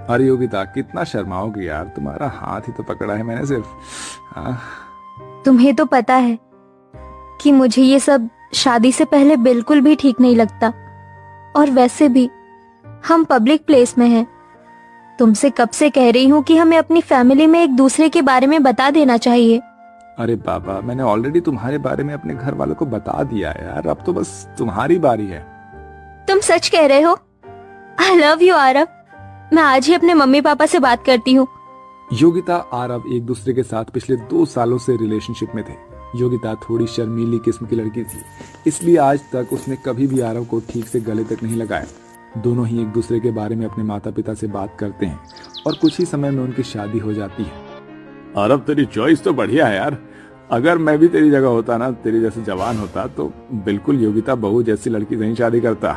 अरे योगिता, कितना शर्माओगी यार, तुम्हारा हाथ ही तो पकड़ा है मैंने सिर्फ। हाँ। तुम्हें तो पता है कि मुझे ये सब शादी से पहले बिल्कुल भी ठीक नहीं लगता। और वैसे भी हम पब्लिक प्लेस में हैं। तुमसे कब से कह रही हूँ कि हमें अपनी फैमिली में एक दूसरे के बारे में बता देना चाहिए। अरे बाबा, मैंने ऑलरेडी तुम्हारे बारे में अपने घर वालों को बता दिया है यार, अब तो बस तुम्हारी बारी है। तुम सच कह रहे हो? I love you Aarav. मैं आज ही अपने मम्मी पापा से बात करती हूँ। योगिता आरव एक दूसरे के साथ पिछले 2 सालों से रिलेशनशिप में थे। योगिता थोड़ी शर्मीली किस्म की लड़की थी, इसलिए आज तक उसने कभी भी आरव को ठीक से गले तक नहीं लगाया। दोनों ही एक दूसरे के बारे में अपने माता पिता से बात करते हैं और कुछ ही समय में उनकी शादी हो जाती है। आरव, तेरी चॉइस तो बढ़िया है यार। अगर मैं भी तेरी जगह होता ना, तेरी जैसे जवान होता, तो बिल्कुल योगिता बहू जैसी लड़की से ही शादी करता।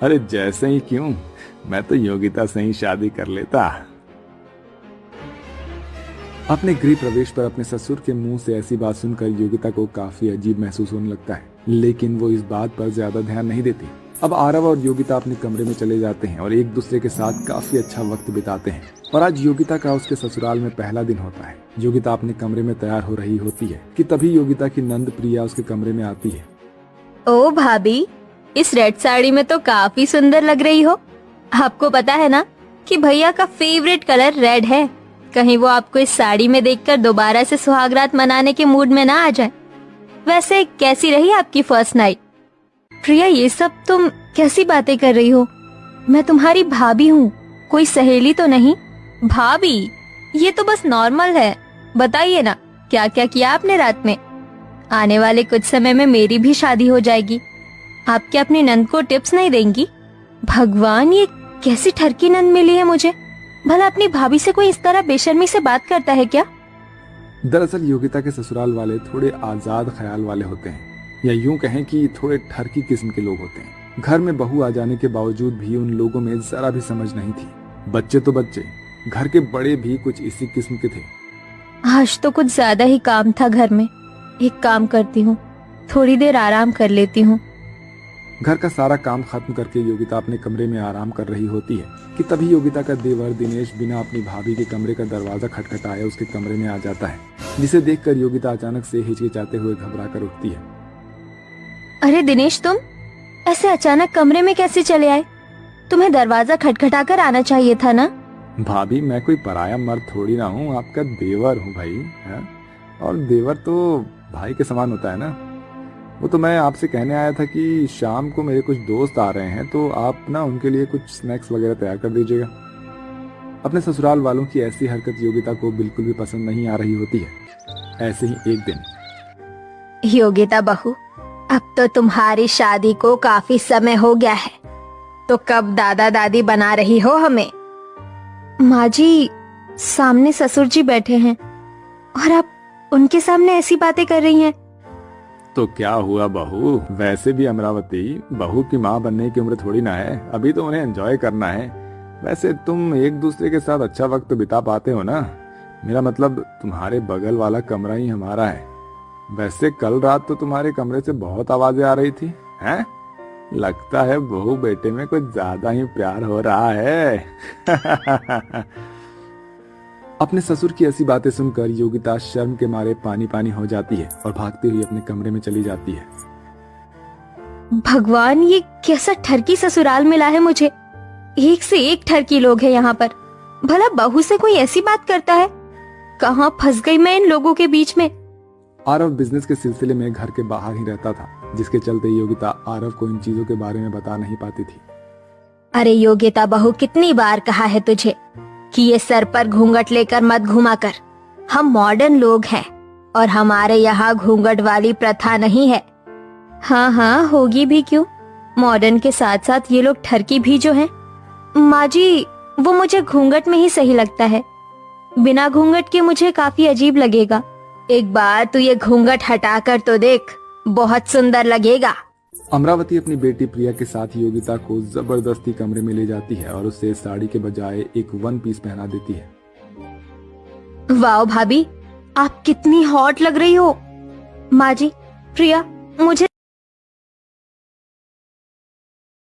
अरे जैसे ही क्यों, मैं तो योगिता से ही शादी कर लेता। अपने गृह प्रवेश पर अपने ससुर के मुंह से ऐसी बात सुनकर योगिता को काफी अजीब महसूस होने लगता है, लेकिन वो इस बात पर ज्यादा ध्यान नहीं देती। अब आरव और योगिता अपने कमरे में चले जाते हैं और एक दूसरे के साथ काफी अच्छा वक्त बिताते हैं। और आज योगिता का उसके ससुराल में पहला दिन होता है। योगिता अपने कमरे में तैयार हो रही होती है कि तभी योगिता की नंद प्रिया उसके कमरे में आती है। ओ भाभी, इस रेड साड़ी में तो काफी सुंदर लग रही हो। आपको पता है ना कि भैया का फेवरेट कलर रेड है। कहीं वो आपको इस साड़ी में देखकर दोबारा से सुहागरात मनाने के मूड में ना आ जाए। वैसे कैसी रही आपकी फर्स्ट नाइट? प्रिया, ये सब तुम कैसी बातें कर रही हो? मैं तुम्हारी भाभी हूँ, कोई सहेली तो नहीं। भाभी, ये तो बस नॉर्मल है। बताइए ना, क्या क्या किया आपने रात में? आने वाले कुछ समय में मेरी भी शादी हो जाएगी। आप क्या अपनी नंद को टिप्स नहीं देंगी? भगवान, ये कैसी ठरकी नंद मिली है मुझे। भला अपनी भाभी से कोई इस तरह बेशर्मी से बात करता है क्या? दरअसल योगिता के ससुराल वाले थोड़े आजाद ख्याल वाले होते हैं, या यूं कहें कि थोड़े ठरकी किस्म के लोग होते हैं। घर में बहू आ जाने के बावजूद भी उन लोगों में जरा भी समझ नहीं थी। बच्चे तो बच्चे, घर के बड़े भी कुछ इसी किस्म के थे। आज तो कुछ ज्यादा ही काम था घर में। एक काम करती हूँ, थोड़ी देर आराम कर लेती हूँ। घर का सारा काम खत्म करके योगिता अपने कमरे में आराम कर रही होती है कि तभी योगिता का देवर दिनेश बिना अपनी भाभी के कमरे का दरवाजा खटखटाए उसके कमरे में आ जाता है, जिसे देखकर योगिता अचानक से हिचकिचाते हुए घबरा कर उठती है। अरे दिनेश, तुम ऐसे अचानक कमरे में कैसे चले आए? तुम्हें दरवाजा खटखटा कर आना चाहिए था ना। भाभी, मैं कोई पराया मर्द थोड़ी ना हूँ, आपका देवर हूँ भाई है? और देवर तो भाई के समान होता है ना। वो तो मैं आपसे कहने आया था कि शाम को मेरे कुछ दोस्त आ रहे हैं, तो आप ना उनके लिए कुछ स्नैक्स वगैरह तैयार कर दीजिएगा। अपने ससुराल वालों की ऐसी हरकत योगिता को बिल्कुल भी पसंद नहीं आ रही होती है। ऐसे ही एक दिन, योगिता बहू, अब तो तुम्हारी शादी को काफी समय हो गया है, तो कब दादा दादी बना रही हो हमें? माँ जी, सामने ससुर जी बैठे हैं और आप उनके सामने ऐसी बातें कर रही हैं। तो क्या हुआ बहू, वैसे भी अमरावती बहू की माँ बनने की उम्र थोड़ी ना है, अभी तो उन्हें एंजॉय करना है। वैसे तुम एक दूसरे के साथ अच्छा वक्त बिता पाते हो ना। मेरा मतलब तुम्हारे बगल वाला कमरा ही हमारा है। वैसे कल रात तो तुम्हारे कमरे से बहुत आवाजें आ रही थी, हैं? लगता है बहू बेटे में कुछ ज्यादा ही प्यार हो रहा है। अपने ससुर की ऐसी बातें सुनकर योगिता शर्म के मारे पानी पानी हो जाती है और भागती हुई अपने कमरे में चली जाती है। भगवान, ये कैसा ठरकी ससुराल मिला है मुझे। एक से एक ठरकी लोग हैं यहाँ पर। भला बहू से कोई ऐसी बात करता है? कहाँ फंस गई मैं इन लोगों के बीच में। आरव बिजनेस के सिलसिले में घर के बाहर ही रहता था, जिसके चलते योगिता आरव को इन चीजों के बारे में बता नहीं पाती थी। अरे योगिता बहू, कितनी बार कहा है तुझे कि ये सर पर घूंघट लेकर मत घुमा कर। हम मॉडर्न लोग हैं और हमारे यहाँ घूंघट वाली प्रथा नहीं है। हाँ हाँ, होगी भी क्यों। मॉडर्न के साथ साथ ये लोग ठरकी भी जो हैं। माँ जी, वो मुझे घूंघट में ही सही लगता है। बिना घूंघट के मुझे काफी अजीब लगेगा। एक बार तू ये घूंघट हटा कर तो देख, बहुत सुंदर लगेगा। अमरावती अपनी बेटी प्रिया के साथ योगिता को जबरदस्ती कमरे में ले जाती है और उसे साड़ी के बजाय एक वन पीस पहना देती है। वाह भाभी, आप कितनी हॉट लग रही हो। माँ जी, प्रिया, मुझे